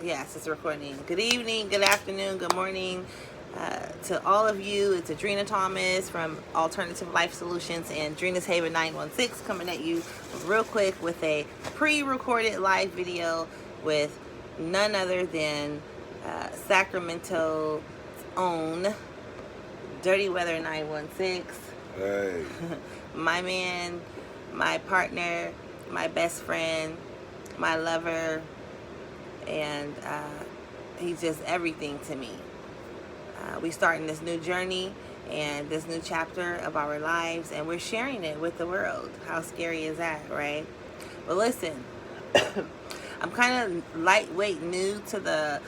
Yes, it's recording. Good evening, good afternoon, good morning to all of you. It's Adrena Thomas from Alternative Life Solutions and Adrena's Haven 916 coming at you real quick with a pre-recorded live video with none other than Sacramento's own Dirty Weather 916. Hey. My man, my partner, my best friend, my lover, and he's just everything to me. We starting this new journey and this new chapter of our lives, and we're sharing it with the world. How scary is that, right? But listen, I'm kind of lightweight new to the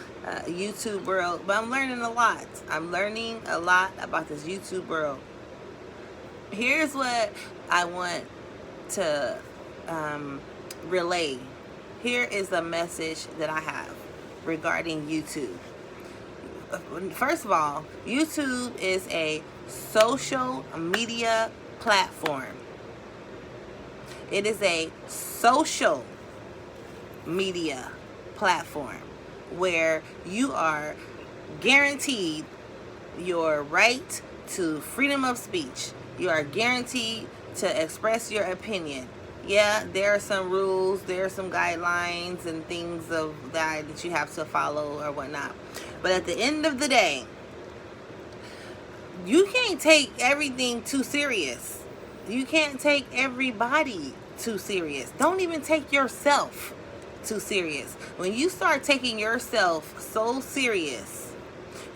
YouTube world, but I'm learning a lot. I'm learning a lot about this YouTube world. Here's what I want to relay. Here is the message that I have regarding YouTube. First of all, YouTube is a social media platform. It is a social media platform where you are guaranteed your right to freedom of speech. You are guaranteed to express your opinion. Yeah, there are some rules, there are some guidelines and things of that you have to follow or whatnot. But at the end of the day, you can't take everything too serious. You can't take everybody too serious. Don't even take yourself too serious. When you start taking yourself so serious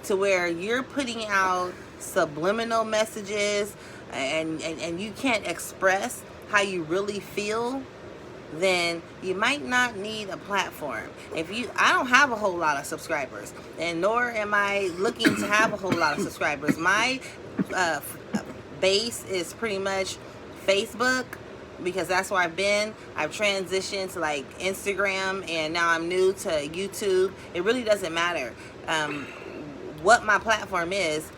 to where you're putting out subliminal messages and you can't express how you really feel, then you might not need a platform. I don't have a whole lot of subscribers, and nor am I looking to have a whole lot of subscribers. My base is pretty much Facebook, because that's where I've been. I've transitioned to like Instagram, and now I'm new to YouTube. It really doesn't matter what my platform is.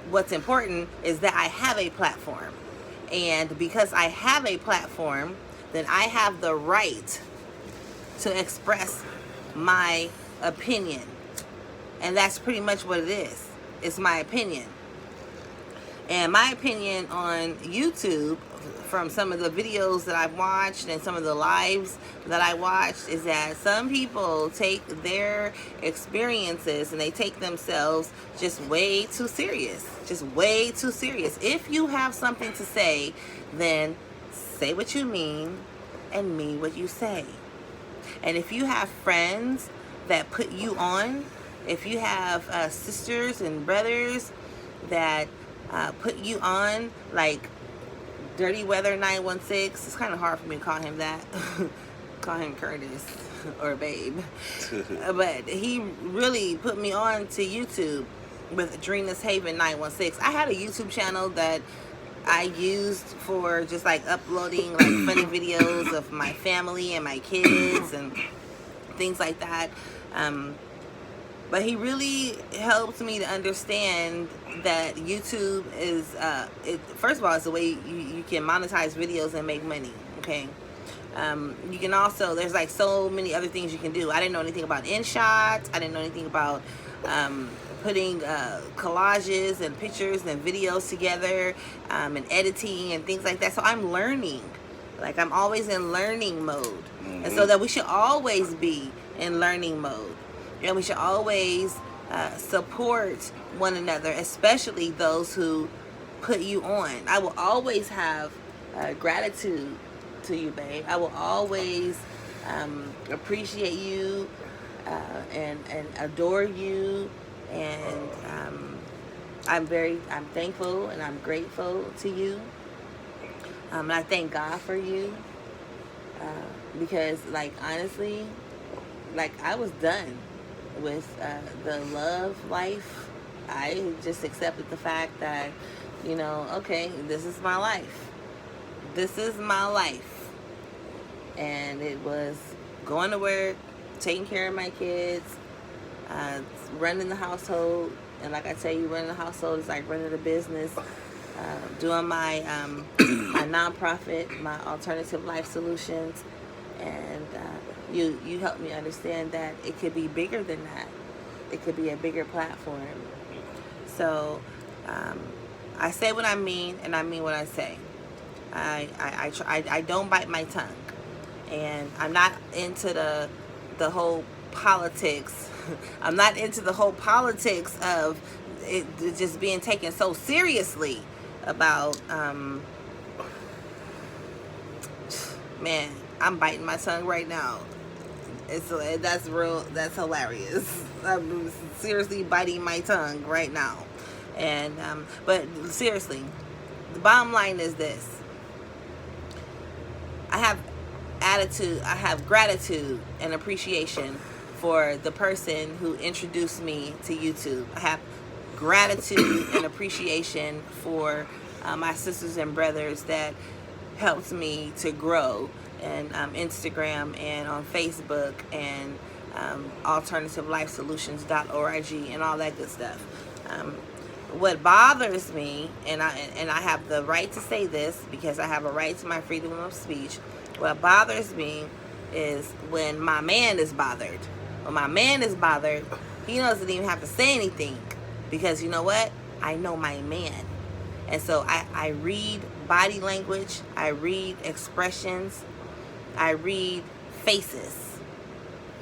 What's important is that I have a platform. And because I have a platform, then I have the right to express my opinion. And that's pretty much what it is. It's my opinion. And my opinion on YouTube, from some of the videos that I've watched and some of the lives that I watched, is that some people take their experiences and they take themselves just way too serious. Just way too serious. If you have something to say, then say what you mean and mean what you say. And if you have friends that put you on, if you have sisters and brothers that put you on, like Dirty Weather 916, it's kind of hard for me to call him that. Call him Curtis or Babe. But he really put me on to YouTube with Adrena's Haven 916. I had a YouTube channel that I used for just like uploading like funny videos of my family and my kids and things like that. But he really helped me to understand that YouTube is, first of all, it's the way you can monetize videos and make money, okay? You can also, there's like so many other things you can do. I didn't know anything about InShot. I didn't know anything about putting collages and pictures and videos together and editing and things like that. So I'm learning. Like, I'm always in learning mode. And so that we should always be in learning mode. And we should always support one another, especially those who put you on. I will always have gratitude to you, babe. I will always appreciate you and adore you. And I'm thankful and I'm grateful to you. And I thank God for you. Because, like, honestly, like, I was done with the love life. I just accepted the fact that, you know, okay, this is my life. This is my life. And it was going to work, taking care of my kids, running the household. And like I tell you, running the household is like running a business. Doing my my nonprofit, my Alternative Life Solutions, And you helped me understand that it could be bigger than that. It could be a bigger platform. So I say what I mean, and I mean what I say. I don't bite my tongue, and I'm not into the whole politics. I'm not into the whole politics of it just being taken so seriously about. Man, I'm biting my tongue right now. That's real. That's hilarious. I'm seriously biting my tongue right now, and but seriously, the bottom line is this. I have attitude, I have gratitude and appreciation for the person who introduced me to YouTube. I have gratitude and appreciation for my sisters and brothers that helped me to grow, and Instagram and on Facebook and alternativelifesolutions.org and all that good stuff. What bothers me, and I have the right to say this because I have a right to my freedom of speech. What bothers me is when my man is bothered. When my man is bothered, he doesn't even have to say anything, because you know what? I know my man. And so I read body language, I read expressions, I read faces,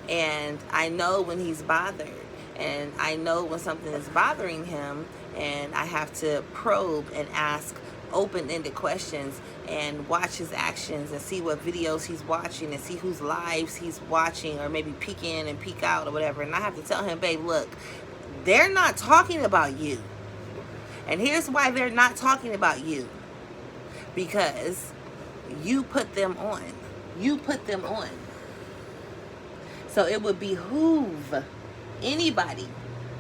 and I know when he's bothered, and I know when something is bothering him, and I have to probe and ask open-ended questions and watch his actions and see what videos he's watching and see whose lives he's watching, or maybe peek in and peek out or whatever. And I have to tell him, babe, look, they're not talking about you. And here's why they're not talking about you. Because you put them on. You put them on. So it would behoove anybody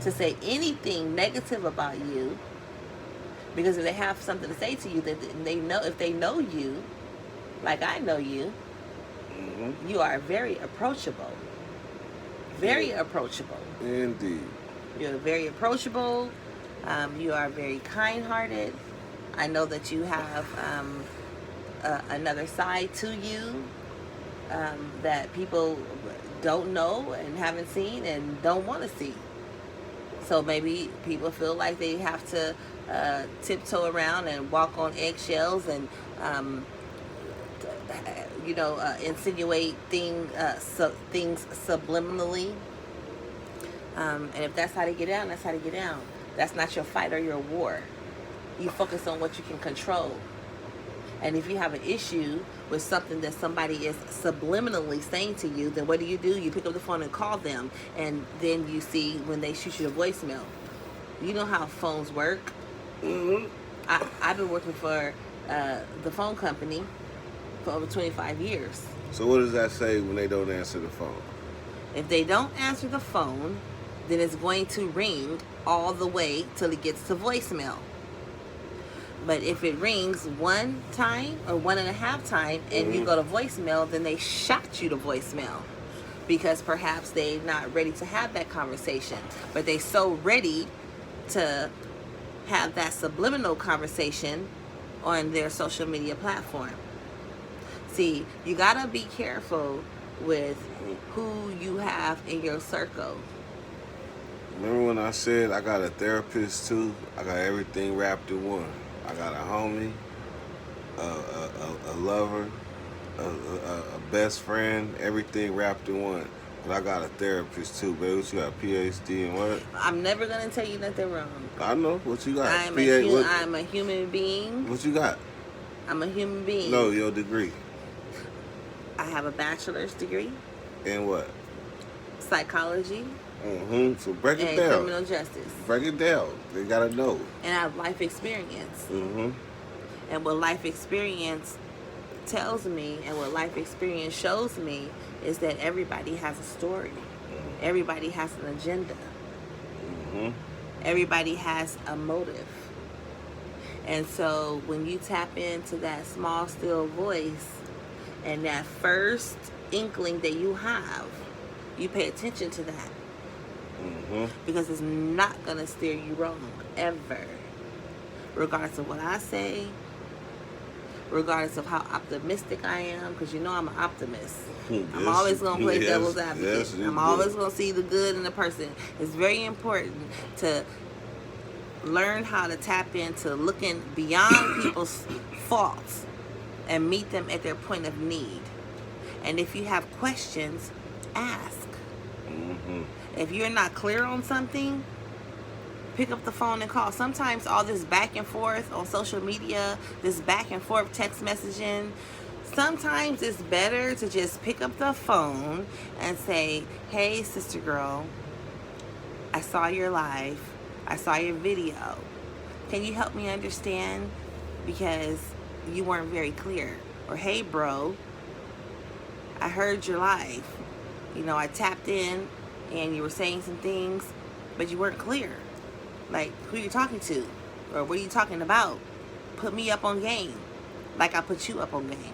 to say anything negative about you, because if they have something to say to you, that they know, if they know you like I know you, you are very approachable. Very approachable. Indeed. You're very approachable. You are very kind-hearted. I know that you have another side to you that people don't know and haven't seen and don't want to see. So maybe people feel like they have to tiptoe around and walk on eggshells and insinuate things subliminally. And if that's how to get down, that's how to get down. That's not your fight or your war. You focus on what you can control. And if you have an issue with something that somebody is subliminally saying to you, then what do? You pick up the phone and call them, and then you see when they shoot you a voicemail. You know how phones work. I've been working for the phone company for over 25 years. So what does that say when they don't answer the phone? If they don't answer the phone, then it's going to ring all the way till it gets to voicemail. But if it rings one time or 1.5 times and you go to voicemail, then they shot you to voicemail, because perhaps they're not ready to have that conversation, but they so ready to have that subliminal conversation on their social media platform. See, you gotta be careful with who you have in your circle. Remember when I said I got a therapist too? I got everything wrapped in one. I got a homie, a lover, a best friend, everything wrapped in one. But I got a therapist too, baby. What you got, PhD and what? I'm never gonna tell you nothing wrong. I know. What you got? I'm a human being. What you got? I'm a human being. No, your degree. I have a bachelor's degree. In what? Psychology. So break it and down. Criminal justice. Break it down. They gotta know. And I have life experience. And what life experience tells me and what life experience shows me is that everybody has a story. Everybody has an agenda. Everybody has a motive. And so when you tap into that small, still voice and that first inkling that you have, you pay attention to that. Because it's not going to steer you wrong, ever. Regardless of what I say, regardless of how optimistic I am, because you know I'm an optimist. I'm Yes, always going to play yes, devil's advocate. yes, you I'm do. always going to see the good in the person. It's very important to learn how to tap into looking beyond people's faults and meet them at their point of need. And if you have questions, ask. Mm-hmm. If you're not clear on something, pick up the phone and call. Sometimes all this back and forth on social media, this back and forth text messaging, sometimes it's better to just pick up the phone and say, hey, sister girl, I saw your live. I saw your video. Can you help me understand? Because you weren't very clear. Or, hey, bro, I heard your live. You know, I tapped in and you were saying some things, but you weren't clear. Like, who you talking to? Or what are you talking about? Put me up on game. Like I put you up on game.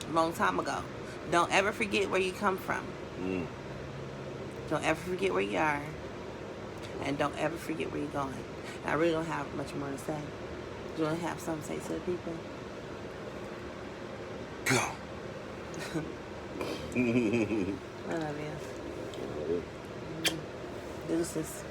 A long time ago. Don't ever forget where you come from. Mm. Don't ever forget where you are. And don't ever forget where you're going. I really don't have much more to say. Do you want to have something to say to the people? Go. I love you. Deuces.